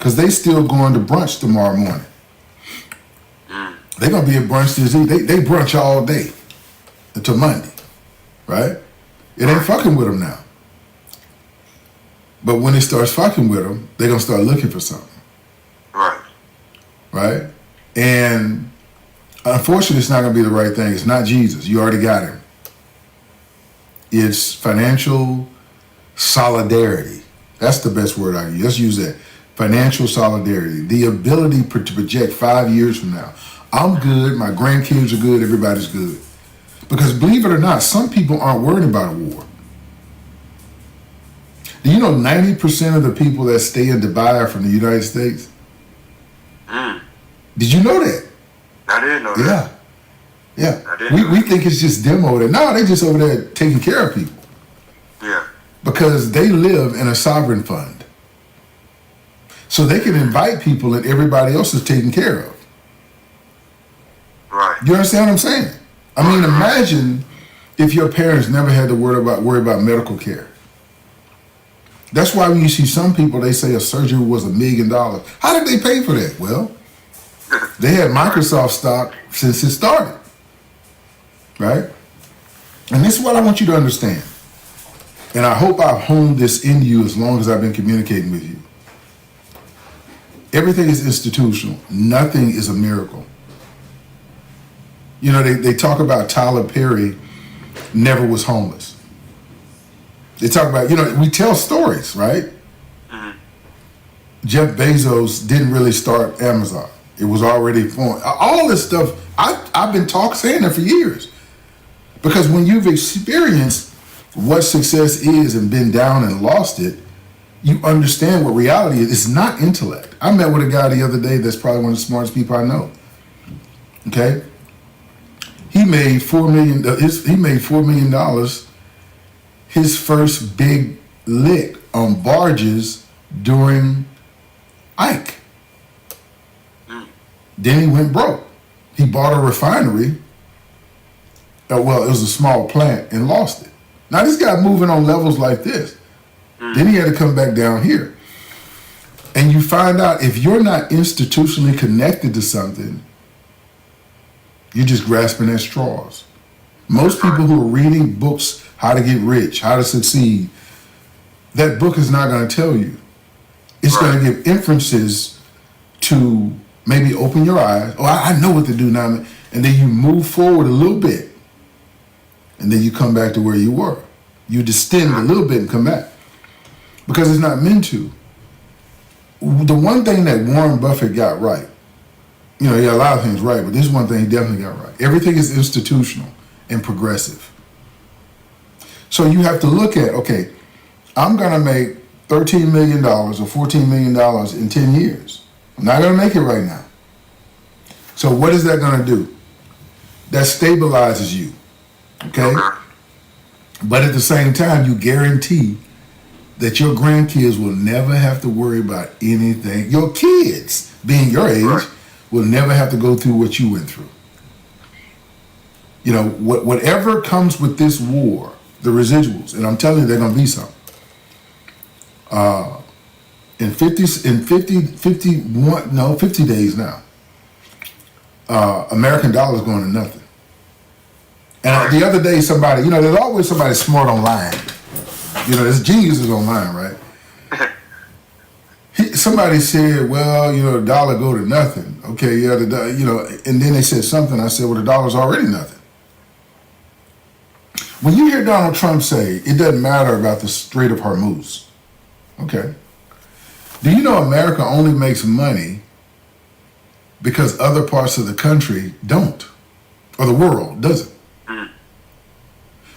because they still going to brunch tomorrow morning. They're going to be at brunch this evening. They brunch all day until Monday, right? It ain't fucking with them now. But when it starts fucking with them, they're going to start looking for something. Right? And unfortunately, it's not going to be the right thing. It's not Jesus. You already got him. It's financial solidarity. That's the best word I use. Let's use that. Financial solidarity. The ability to project 5 years from now. I'm good. My grandkids are good. Everybody's good. Because believe it or not, some people aren't worried about a war. Do you know 90% of the people that stay in Dubai are from the United States? Did you know that? I didn't know that. Yeah. We think it's just them over there. No, they just over there taking care of people. Yeah. Because they live in a sovereign fund. So they can invite people and everybody else is taken care of. Right. You understand what I'm saying? I mean, imagine if your parents never had to worry about medical care. That's why when you see some people, they say a surgery was $1 million. How did they pay for that? Well, they had Microsoft stock since it started, right? And this is what I want you to understand. And I hope I've honed this in you as long as I've been communicating with you. Everything is institutional. Nothing is a miracle. You know, they talk about Tyler Perry never was homeless. They talk about, you know, we tell stories, right? Jeff Bezos didn't really start Amazon. It was already formed. All this stuff, I've been saying that for years. Because when you've experienced what success is and been down and lost it, you understand what reality is. It's not intellect. I met with a guy the other day that's probably one of the smartest people I know. Okay? He made $4 million his first big lick on barges during Ike. Then he went broke. He bought a refinery. Well, it was a small plant and lost it. Now this guy moving on levels like this. Then he had to come back down here. And you find out if you're not institutionally connected to something, you're just grasping at straws. Most people who are reading books, how to get rich, how to succeed, that book is not going to tell you. It's going to give inferences to maybe open your eyes. Oh, I know what to do now. And then you move forward a little bit. And then you come back to where you were. You distend a little bit and come back. Because it's not meant to. The one thing that Warren Buffett got right, you know, he got a lot of things right, but this one thing he definitely got right. Everything is institutional and progressive. So you have to look at, okay, I'm going to make $13 million or $14 million in 10 years. I'm not going to make it right now. So what is that going to do? That stabilizes you, okay? But at the same time, you guarantee that your grandkids will never have to worry about anything. Your kids, being your age, will never have to go through what you went through. You know, whatever comes with this war, the residuals, and I'm telling you, they're going to be some. In 50 days now, American dollar is going to nothing. And the other day, somebody, you know, there's always somebody smart online. You know, there's geniuses online, right? Somebody said, well, you know, the dollar go to nothing. Okay, yeah, you know, and then they said something. I said, well, the dollar's already nothing. When you hear Donald Trump say, it doesn't matter about the Strait of Hormuz, okay? Do you know America only makes money because other parts of the country don't, or the world doesn't?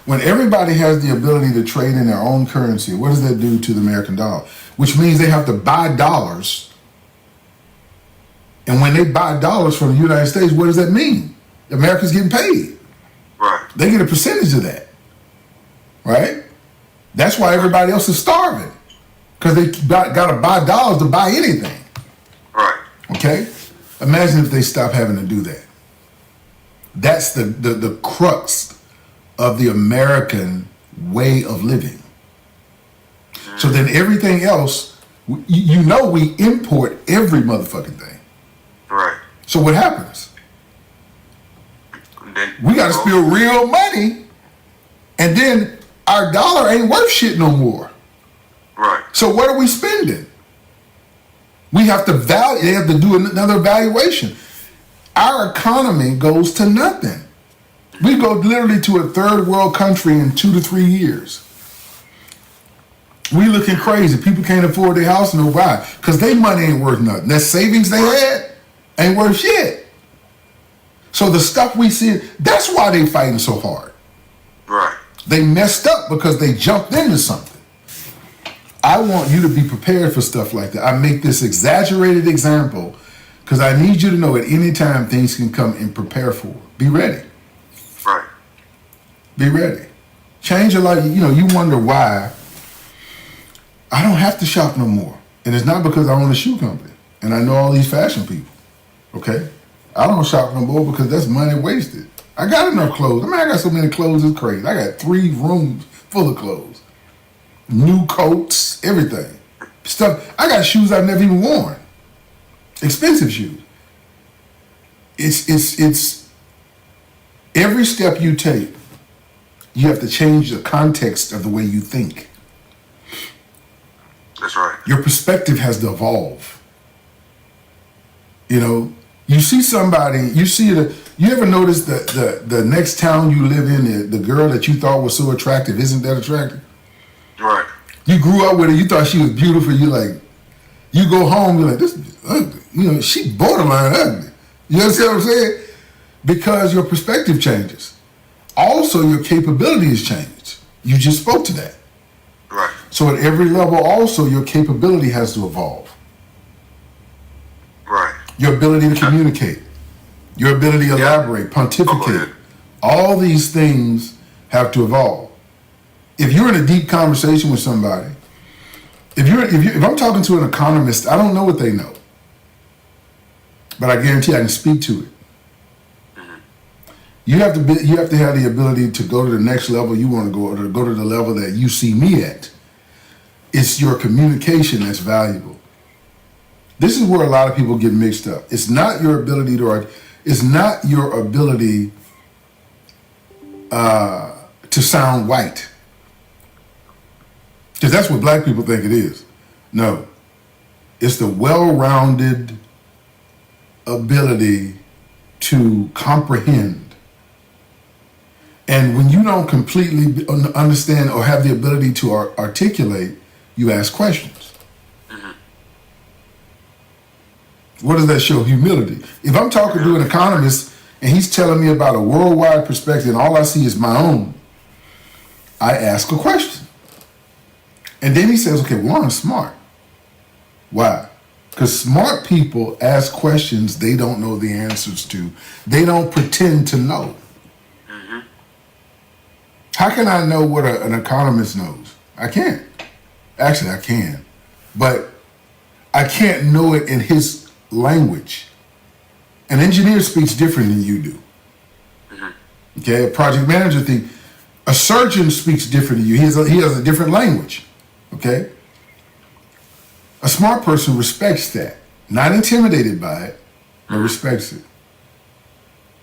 When everybody has the ability to trade in their own currency, what does that do to the American dollar? Which means they have to buy dollars. And when they buy dollars from the United States, what does that mean? America's getting paid. Right. They get a percentage of that. Right? That's why everybody else is starving. Because they got to buy dollars to buy anything. Right. Okay? Imagine if they stop having to do that. That's the crux of the American way of living. So then everything else You know we import every motherfucking thing. Right. So what happens? Then We got to spill real money, and then our dollar ain't worth shit no more. Right. So what are we spending? We have to value. They have to do another evaluation. Our economy goes to nothing. We go literally to a third world country in 2 to 3 years. We looking crazy. People can't afford their house, no why? Because their money ain't worth nothing. That savings they had ain't worth shit. So the stuff we see, that's why they fighting so hard. Right. They messed up because they jumped into something. I want you to be prepared for stuff like that. I make this exaggerated example because I need you to know at any time things can come and prepare for it. Be ready. Right. Be ready. Change your life. You know, you wonder why I don't have to shop no more. And it's not because I own a shoe company and I know all these fashion people. Okay? I don't shop no more because that's money wasted. I got enough clothes. I mean, I got so many clothes, it's crazy. I got 3 rooms full of clothes. New coats, everything. Stuff. I got shoes I've never even worn. Expensive shoes. It's every step you take, you have to change the context of the way you think. That's right. Your perspective has to evolve. You know, you see somebody, you ever notice the next town you live in, the girl that you thought was so attractive isn't that attractive? Right. You grew up with her, you thought she was beautiful, you go home, you're like, this is ugly. You know, she borderline ugly. You understand what I'm saying? Because your perspective changes. Also, your capabilities changed. You just spoke to that. Right. So at every level also, your capability has to evolve. Right. Your ability to communicate, your ability to elaborate, pontificate, all these things have to evolve. If you're in a deep conversation with somebody, if I'm talking to an economist, I don't know what they know, but I guarantee I can speak to it. You have to have the ability to go to the next level you want to go, or to go to the level that you see me at. It's your communication that's valuable. This is where a lot of people get mixed up. It's not your ability to sound white. Because that's what black people think it is. No. It's the well-rounded ability to comprehend. And when you don't completely understand or have the ability to articulate, you ask questions. What does that show? Humility. If I'm talking to an economist and he's telling me about a worldwide perspective and all I see is my own, I ask a question. And then he says, okay, well, I'm smart. Why? Because smart people ask questions they don't know the answers to. They don't pretend to know. How can I know what an economist knows? I can't. Actually, I can. But I can't know it in his language. An engineer speaks different than you do. Okay, a project manager thinks. A surgeon speaks different than you. He has a different language. Okay? A smart person respects that. Not intimidated by it, but respects it.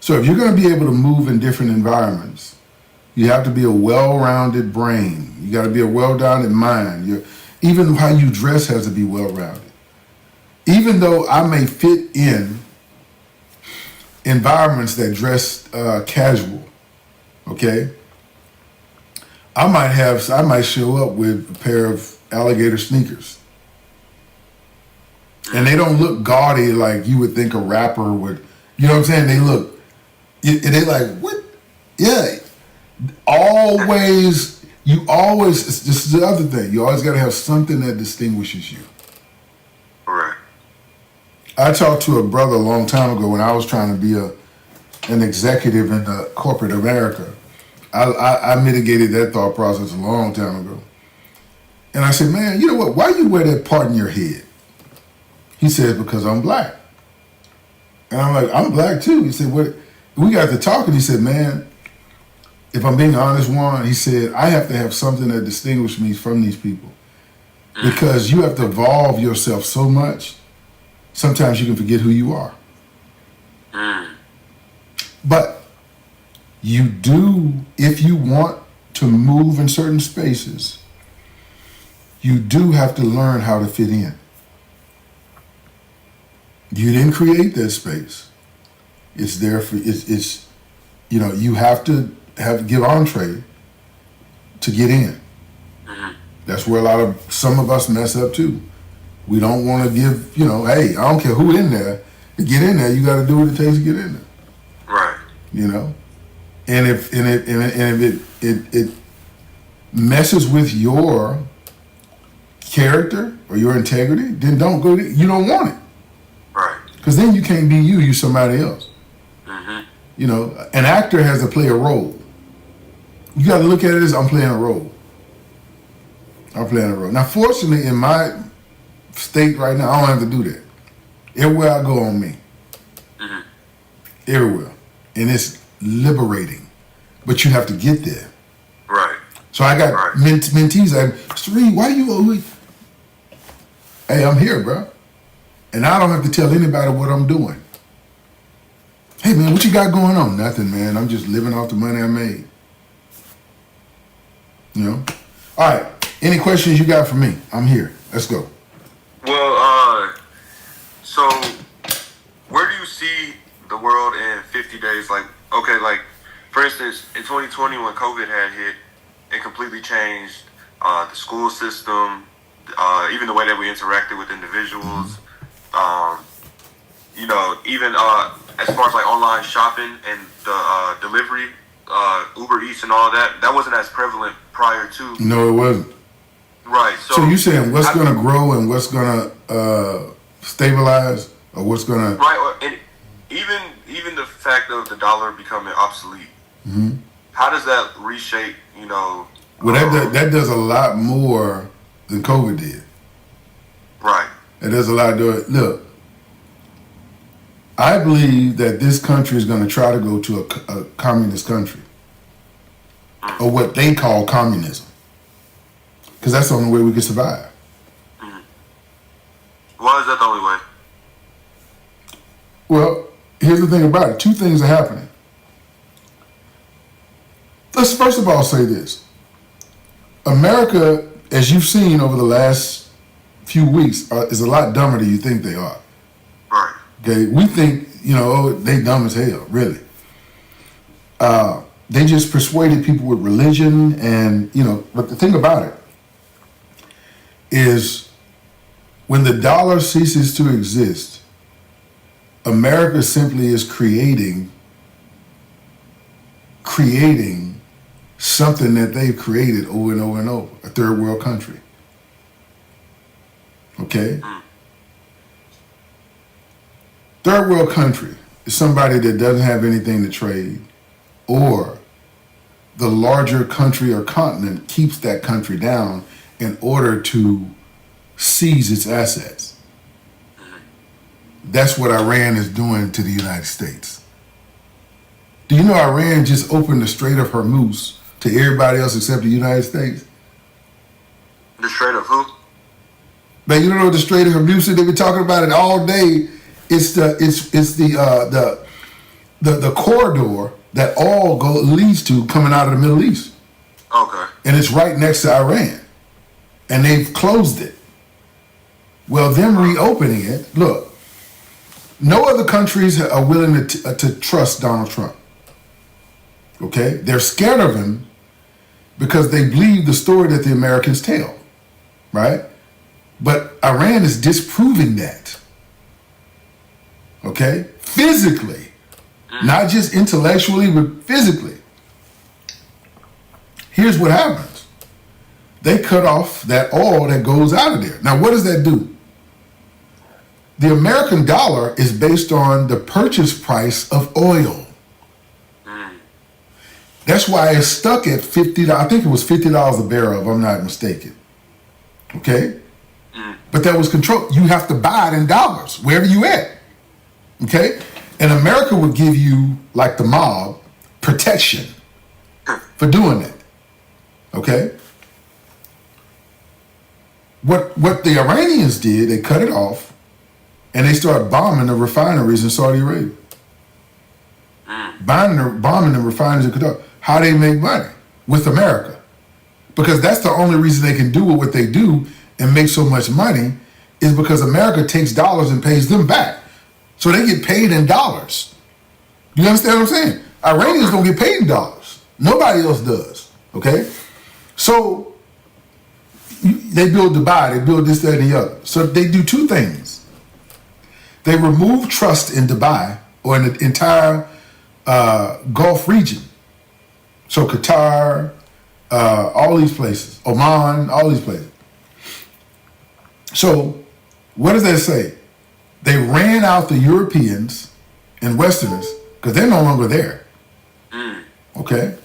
So if you're going to be able to move in different environments, you have to be a well-rounded brain. You got to be a well-rounded mind. Even how you dress has to be well-rounded. Even though I may fit in environments that dress casual, okay? I might show up with a pair of alligator sneakers. And they don't look gaudy like you would think a rapper would. You know what I'm saying? They like, what? Yeah. This is the other thing. You always got to have something that distinguishes you. Right. I talked to a brother a long time ago when I was trying to be an executive in corporate America. I mitigated that thought process a long time ago. And I said, man, you know what? Why you wear that part in your head? He said, because I'm black. And I'm like, I'm black too. He said, what? We got to talking. He said, man, if I'm being honest, Juan, he said, I have to have something that distinguishes me from these people. because you have to evolve yourself so much. Sometimes you can forget who you are. But you do, if you want to move in certain spaces, you do have to learn how to fit in. You didn't create that space. It's there for it's you have to give entree to get in. That's where some of us mess up too. We don't want to give, hey, I don't care who in there. To get in there, you got to do what it takes to get in there. Right. And if it messes with your character or your integrity, then don't go there. You don't want it. Right. Because then you can't be you. You're somebody else. An actor has to play a role. You got to look at it as I'm playing a role. Now, fortunately, in my state right now, I don't have to do that. Everywhere I go on me. Everywhere. And it's liberating. But you have to get there. Right. So I got mentees like, Sri, why you always... Hey, I'm here, bro. And I don't have to tell anybody what I'm doing. Hey, man, what you got going on? Nothing, man. I'm just living off the money I made. All right. Any questions you got for me? I'm here. Let's go. Well, so where do you see the world in 50 days? Like, for instance, in 2020 when COVID had hit, it completely changed the school system, even the way that we interacted with individuals. Even as far as like online shopping and the delivery, Uber Eats and all that wasn't as prevalent prior to. No, it wasn't. Right. So you're saying what's going to grow and what's going to stabilize, or what's going to... Right. And even the fact of the dollar becoming obsolete. How does that reshape, Well, that does a lot more than COVID did. Right. It does a lot to it. Look, I believe that this country is going to try to go to a communist country, or what they call communism, because that's the only way we can survive. Why is that the only way? Well, here's the thing about it. Two things are happening. Let's first of all say this. America, as you've seen over the last few weeks, is a lot dumber than you think they are. Right. Okay, we think, they dumb as hell, really. They just persuaded people with religion and, but the thing about it is when the dollar ceases to exist, America simply is creating something that they've created over and over and over, a third world country. Okay? Third world country is somebody that doesn't have anything to trade, or the larger country or continent keeps that country down in order to seize its assets. That's what Iran is doing to the United States. Do you know Iran just opened the Strait of Hormuz to everybody else except the United States? The Strait of who? Man, you don't know the Strait of Hormuz? They've been talking about it all day. It's the corridor that all leads to coming out of the Middle East. Okay. And it's right next to Iran. And they've closed it. Well, them reopening it, look, no other countries are willing to trust Donald Trump. Okay? They're scared of him because they believe the story that the Americans tell. Right? But Iran is disproving that. Okay? Physically. Not just intellectually, but physically. Here's what happens. They cut off that oil that goes out of there. Now, what does that do? The American dollar is based on the purchase price of oil. That's why it's stuck at $50. I think it was $50 a barrel, if I'm not mistaken. Okay? But that was controlled. You have to buy it in dollars, wherever you at. Okay? And America would give you, like the mob, protection for doing that. Okay? What the Iranians did, they cut it off, and they started bombing the refineries in Saudi Arabia. Bombing the refineries in Qatar. How they make money? With America. Because that's the only reason they can do what they do and make so much money is because America takes dollars and pays them back. So they get paid in dollars. You understand what I'm saying? Iranians don't get paid in dollars. Nobody else does. Okay? So they build Dubai, they build this, that, and the other. So they do two things. They remove trust in Dubai or in the entire Gulf region. So Qatar, all these places, Oman, all these places. So what does that say? They ran out the Europeans and Westerners because they're no longer there. Okay?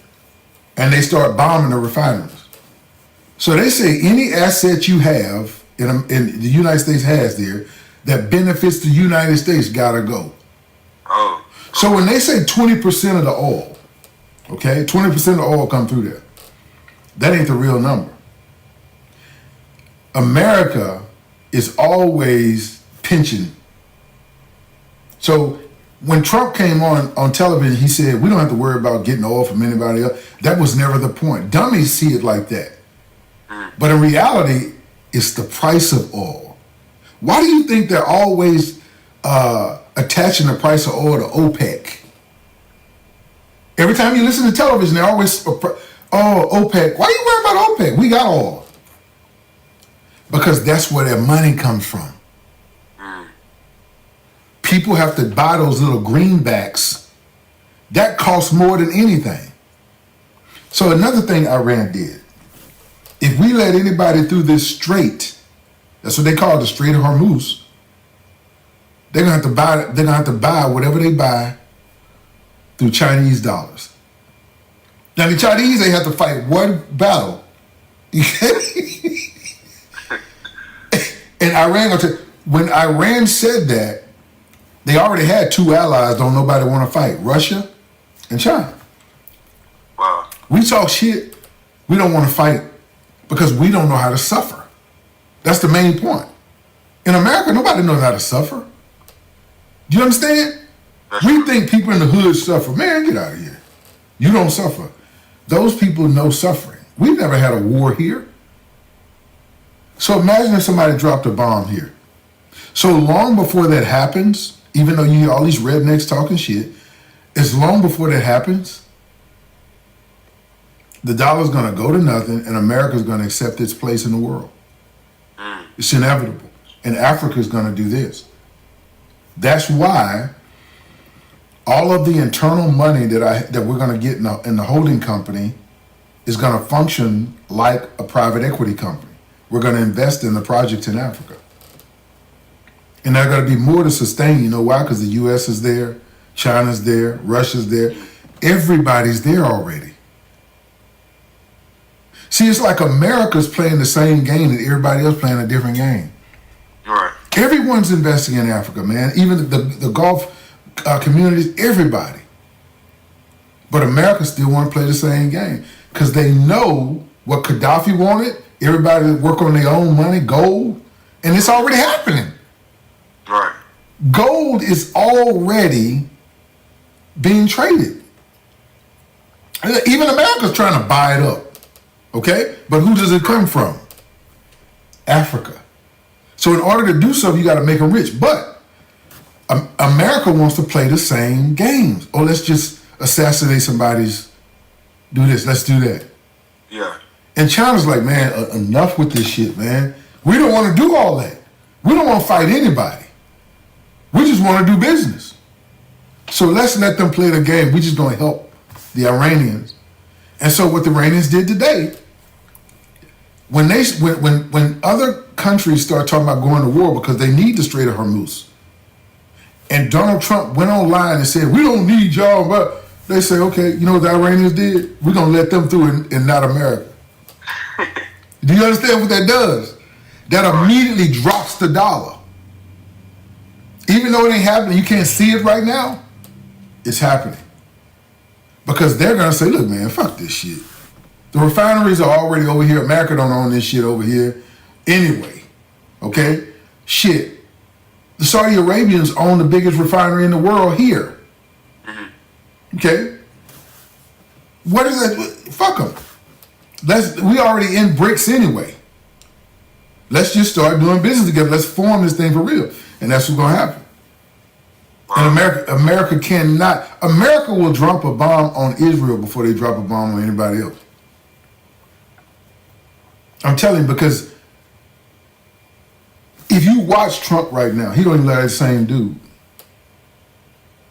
And they start bombing the refineries. So they say any asset you have in the United States has there that benefits the United States gotta go. Oh. So when they say 20% of the oil, okay, 20% of the oil come through there, that ain't the real number. America is always pinching. So when Trump came on television, he said, we don't have to worry about getting oil from anybody else. That was never the point. Dummies see it like that. But in reality, it's the price of oil. Why do you think they're always attaching the price of oil to OPEC? Every time you listen to television, they're always, OPEC. Why are you worried about OPEC? We got oil. Because that's where their money comes from. People have to buy those little greenbacks. That costs more than anything. So another thing Iran did, if we let anybody through this strait, that's what they call the Strait of Hormuz, they're gonna have to buy whatever they buy through Chinese dollars. Now the Chinese, they have to fight one battle. And Iran, when Iran said that, they already had two allies don't nobody want to fight, Russia and China. Wow. We talk shit, we don't want to fight because we don't know how to suffer. That's the main point. In America, nobody knows how to suffer. Do you understand? We think people in the hood suffer. Man, get out of here. You don't suffer. Those people know suffering. We've never had a war here. So imagine if somebody dropped a bomb here. So long before that happens, even though you hear all these rednecks talking shit, as long before that happens, the dollar's going to go to nothing and America's going to accept its place in the world. It's inevitable. And Africa's going to do this. That's why all of the internal money that we're going to get in the holding company is going to function like a private equity company. We're going to invest in the projects in Africa. And there are going to be more to sustain. You know why? Because the U.S. is there, China's there, Russia's there. Everybody's there already. See, it's like America's playing the same game and everybody else playing a different game. Right. Everyone's investing in Africa, man. Even the Gulf communities, everybody. But America still want to play the same game because they know what Gaddafi wanted. Everybody work on their own money, gold, and it's already happening. Right. Gold is already being traded. Even America's trying to buy it up. Okay? But who does it come from? Africa. So in order to do so, you got to make them rich. But America wants to play the same games. Oh, let's just assassinate somebody's, do this, let's do that. Yeah. And China's like, man, enough with this shit, man. We don't want to do all that. We don't want to fight anybody. We just want to do business. So let's let them play the game. We just going to help the Iranians. And so what the Iranians did today, when other countries start talking about going to war because they need the Strait of Hormuz, and Donald Trump went online and said, we don't need y'all, but they say, okay, you know what the Iranians did? We're going to let them through and not America. Do you understand what that does? That immediately drops the dollar. Even though it ain't happening, you can't see it right now, it's happening. Because they're going to say, look, man, fuck this shit. The refineries are already over here. America don't own this shit over here. Anyway, okay? Shit. The Saudi Arabians own the biggest refinery in the world here. Okay? What is that? Fuck them. We already in BRICS anyway. Let's just start doing business together. Let's form this thing for real. And that's what's going to happen. And America cannot. America will drop a bomb on Israel before they drop a bomb on anybody else. I'm telling you, because if you watch Trump right now, he don't even like that same dude.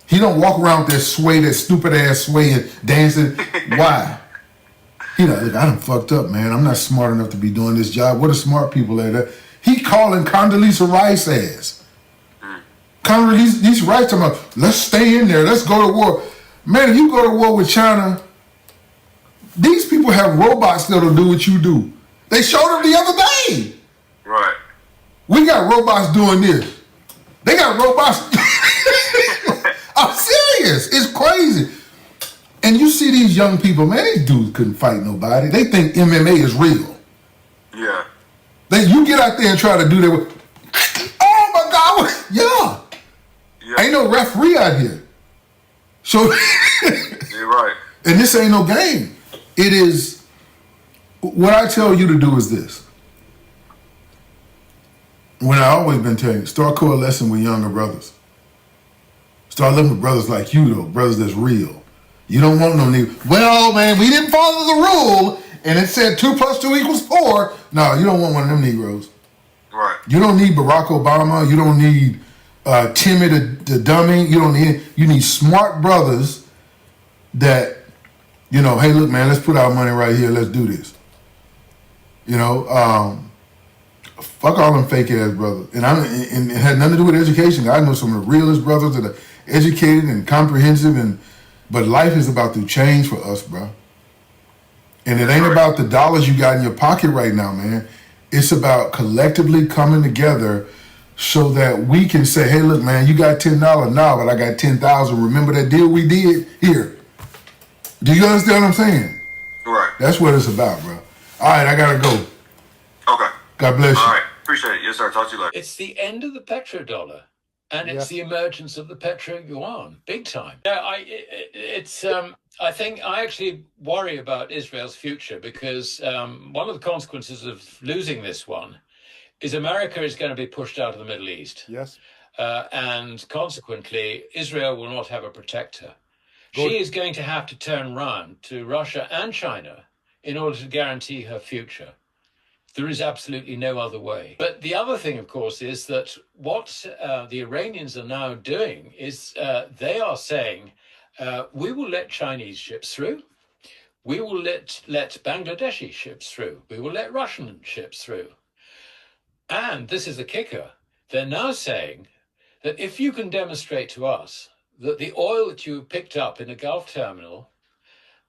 He don't walk around with that sway, that stupid ass sway and dancing. Why? He like, look, I done fucked up, man. I'm not smart enough to be doing this job. What are smart people at that? He calling Condoleezza Rice ass. Condoleezza Rice talking about, let's stay in there, let's go to war. Man, if you go to war with China, these people have robots that'll do what you do. They showed them the other day. Right. We got robots doing this. They got robots. I'm serious. It's crazy. And you see these young people, man, these dudes couldn't fight nobody. They think MMA is real. Yeah. You get out there and try to do that. Oh my God. Yeah. Ain't no referee out here. So you're right. And this ain't no game. It is, what I tell you to do is this. When I always been telling you, start coalescing with younger brothers. Start looking for brothers like you, though, brothers that's real. You don't want no nigga. Well, man, we didn't follow the rule, and it said 2 + 2 = 4. No, you don't want one of them Negroes. Right. You don't need Barack Obama. You don't need Timmy the dummy. You need smart brothers that, hey, look, man, let's put our money right here. Let's do this. Fuck all them fake ass brothers. And it had nothing to do with education. I know some of the realest brothers that are educated and comprehensive, but life is about to change for us, bro. And it ain't about the dollars you got in your pocket right now, man. It's about collectively coming together so that we can say, hey, look, man, you got $10 now, but I got 10,000. Remember that deal we did here? Do you understand what I'm saying? Right. That's what it's about, bro. All right, I gotta go. Okay. God bless you. All right. Appreciate it. Yes, sir. Talk to you later. It's the end of the petrodollar, and it's the emergence of the petro yuan, big time. Yeah, I think I actually worry about Israel's future because one of the consequences of losing this one is America is going to be pushed out of the Middle East. Yes. And consequently, Israel will not have a protector. Good. She is going to have to turn round to Russia and China in order to guarantee her future. There is absolutely no other way. But the other thing, of course, is that what the Iranians are now doing is they are saying, we will let Chinese ships through. We will let Bangladeshi ships through. We will let Russian ships through. And this is the kicker. They're now saying that if you can demonstrate to us that the oil that you picked up in a Gulf terminal,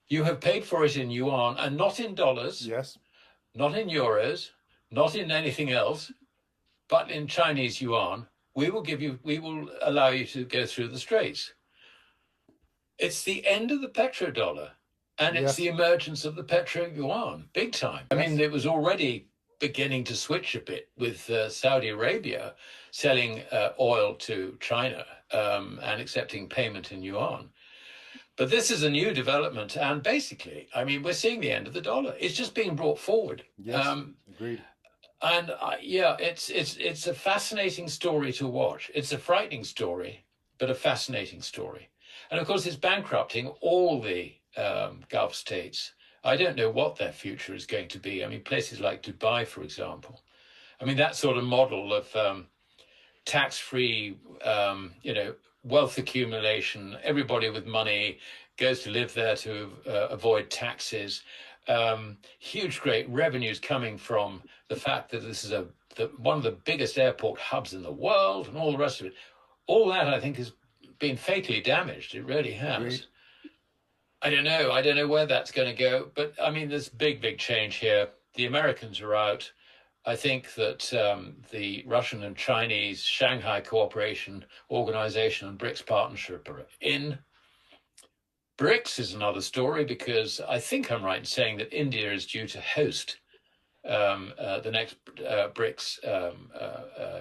you have paid for it in yuan and not in dollars. Yes. Not in euros, not in anything else, but in Chinese yuan, we will allow you to go through the straits. It's the end of the petrodollar, and it's the emergence of the petro yuan, big time. I mean, it was already beginning to switch a bit with Saudi Arabia selling oil to China and accepting payment in yuan. But this is a new development, and basically, I mean, we're seeing the end of the dollar. It's just being brought forward. Yes, agreed. And it's a fascinating story to watch. It's a frightening story, but a fascinating story. And of course, it's bankrupting all the Gulf states. I don't know what their future is going to be. I mean, places like Dubai, for example. I mean, that sort of model of tax-free, wealth accumulation, everybody with money goes to live there to avoid taxes. Huge, great revenues coming from the fact that this is one of the biggest airport hubs in the world and all the rest of it. All that, I think, has been fatally damaged. It really has. Agreed. I don't know where that's going to go. But, I mean, there's big, big change here. The Americans are out. I think that the Russian and Chinese Shanghai Cooperation Organization and BRICS partnership are in. BRICS is another story because I think I'm right in saying that India is due to host the next BRICS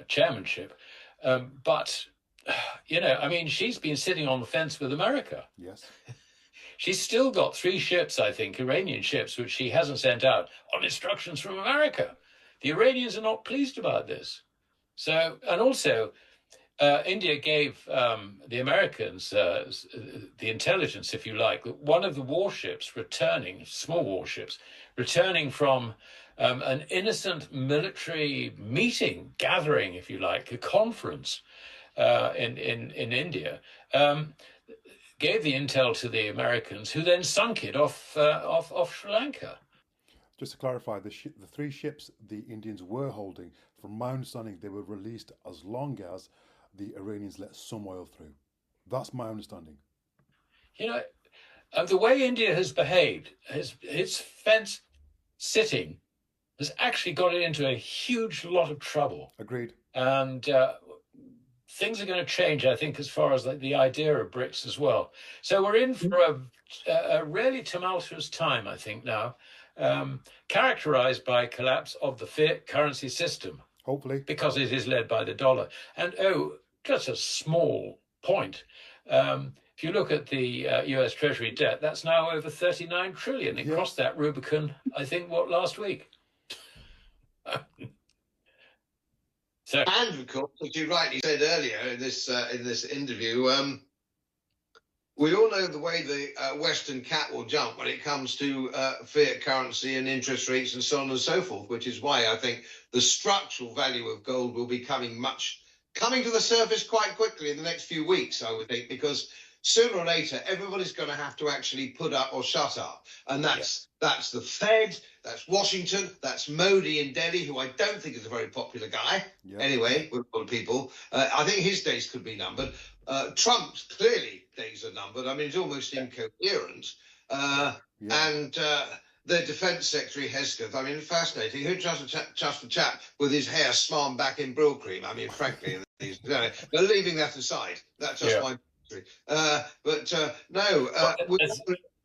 chairmanship. But, I mean, she's been sitting on the fence with America. Yes. She's still got 3 ships, I think, Iranian ships, which she hasn't sent out on instructions from America. The Iranians are not pleased about this. So, and also, India gave the Americans the intelligence, if you like, that one of the warships small warships, returning from an innocent military gathering, if you like, a conference in India, gave the intel to the Americans, who then sunk it off Sri Lanka. Just to clarify, the 3 ships the Indians were holding, from my understanding, they were released as long as the Iranians let some oil through. That's my understanding. The way India has behaved, its fence sitting, has actually got it into a huge lot of trouble. Agreed. And things are going to change, I think, as far as the idea of BRICS as well. So we're in for a really tumultuous time, I think, now, characterized by collapse of the fiat currency system. Hopefully. Because it is led by the dollar. And, just a small point. If you look at the US Treasury debt, that's now over 39 trillion. It crossed that Rubicon, I think, last week? And of course, as you rightly said earlier in this interview, we all know the way the Western cat will jump when it comes to fiat currency and interest rates and so on and so forth, which is why I think the structural value of gold will be coming to the surface quite quickly in the next few weeks, I would think, because sooner or later, everybody's going to have to actually put up or shut up. And that's the Fed, that's Washington, that's Modi in Delhi, who I don't think is a very popular guy. Yeah. Anyway, with a lot of people. I think his days could be numbered. Trump's clearly days are numbered. I mean, it's almost incoherent. And the Defence Secretary, Hesketh, I mean, fascinating. Who trusts a chap with his hair smarmed back in Brill cream? I mean, frankly, but leaving that aside, that's just my...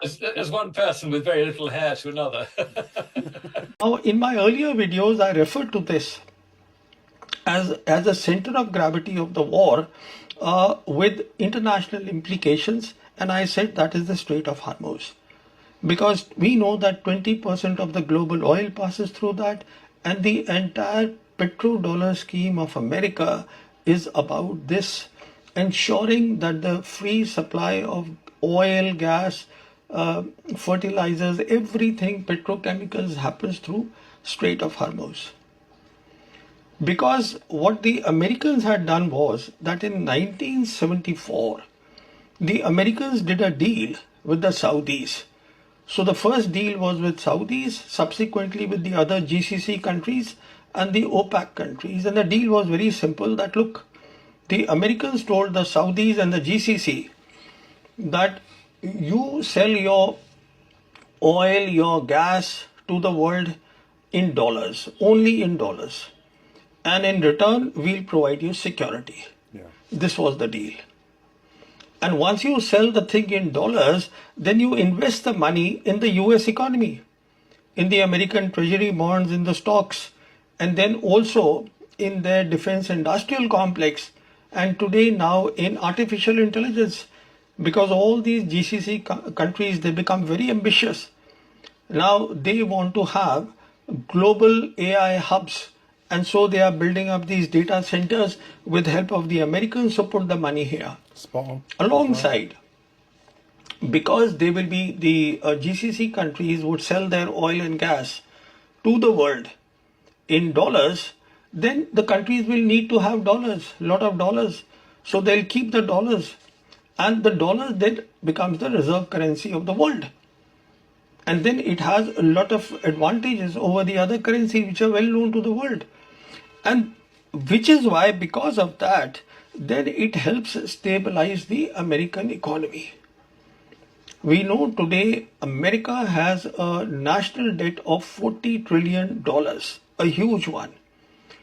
As one person with very little hair to another. Now, in my earlier videos, I referred to this as a center of gravity of the war with international implications, and I said that is the Strait of Hormuz. Because we know that 20% of the global oil passes through that, and the entire petrodollar scheme of America is about this, ensuring that the free supply of oil, gas, fertilizers, everything, petrochemicals happens through Strait of Hormuz. Because what the Americans had done was that in 1974, the Americans did a deal with the Saudis. So the first deal was with Saudis, subsequently with the other GCC countries and the OPEC countries. And the deal was very simple that, look, the Americans told the Saudis and the GCC that you sell your oil, your gas to the world in dollars, only in dollars. And in return, we'll provide you security. Yeah. This was the deal. And once you sell the thing in dollars, then you invest the money in the US economy, in the American Treasury bonds, in the stocks, and then also in their defense industrial complex, and today now in artificial intelligence, because all these GCC countries, they become very ambitious. Now they want to have global AI hubs, and so they are building up these data centers with help of the Americans who put the money here. Spot on. Alongside, because they will be, the GCC countries would sell their oil and gas to the world in dollars, then the countries will need to have dollars, lot of dollars. So they'll keep the dollars, and the dollar then becomes the reserve currency of the world. And then it has a lot of advantages over the other currency which are well known to the world. And which is why, because of that, then it helps stabilize the American economy. We know today America has a national debt of $40 trillion, a huge one.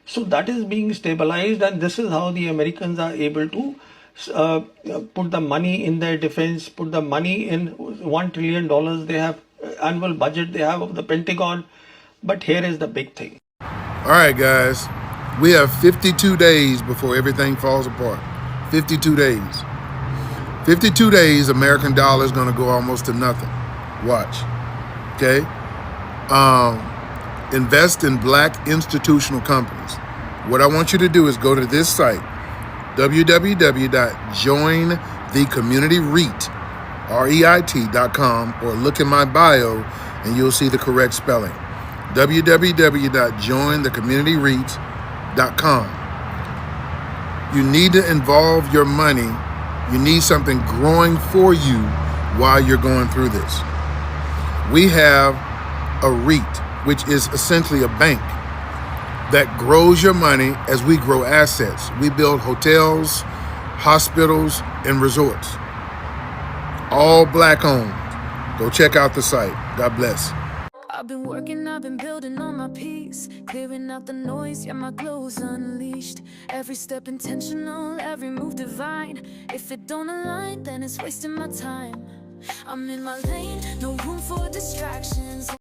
So that is being stabilized, and this is how the Americans are able to put the money in their defense, put the money in $1 trillion they have, annual budget they have of the Pentagon, But here is the big thing. All right, guys. We have 52 days before everything falls apart. 52 days. 52 days, American dollar is going to go almost to nothing. Watch. Okay? Invest in black institutional companies. What I want you to do is go to this site, www.jointhecommunityreit.com, or look in my bio and you'll see the correct spelling. www.jointhecommunityreit.com. You need to involve your money. You need something growing for you while you're going through this. We have a REIT, which is essentially a bank that grows your money as we grow assets. We build hotels, hospitals, and resorts. All black owned. Go check out the site. God bless. I've been working, I've been building on my peace, clearing out the noise, yeah, my glow's unleashed. Every step intentional, every move divine. If it don't align, then it's wasting my time. I'm in my lane, no room for distraction.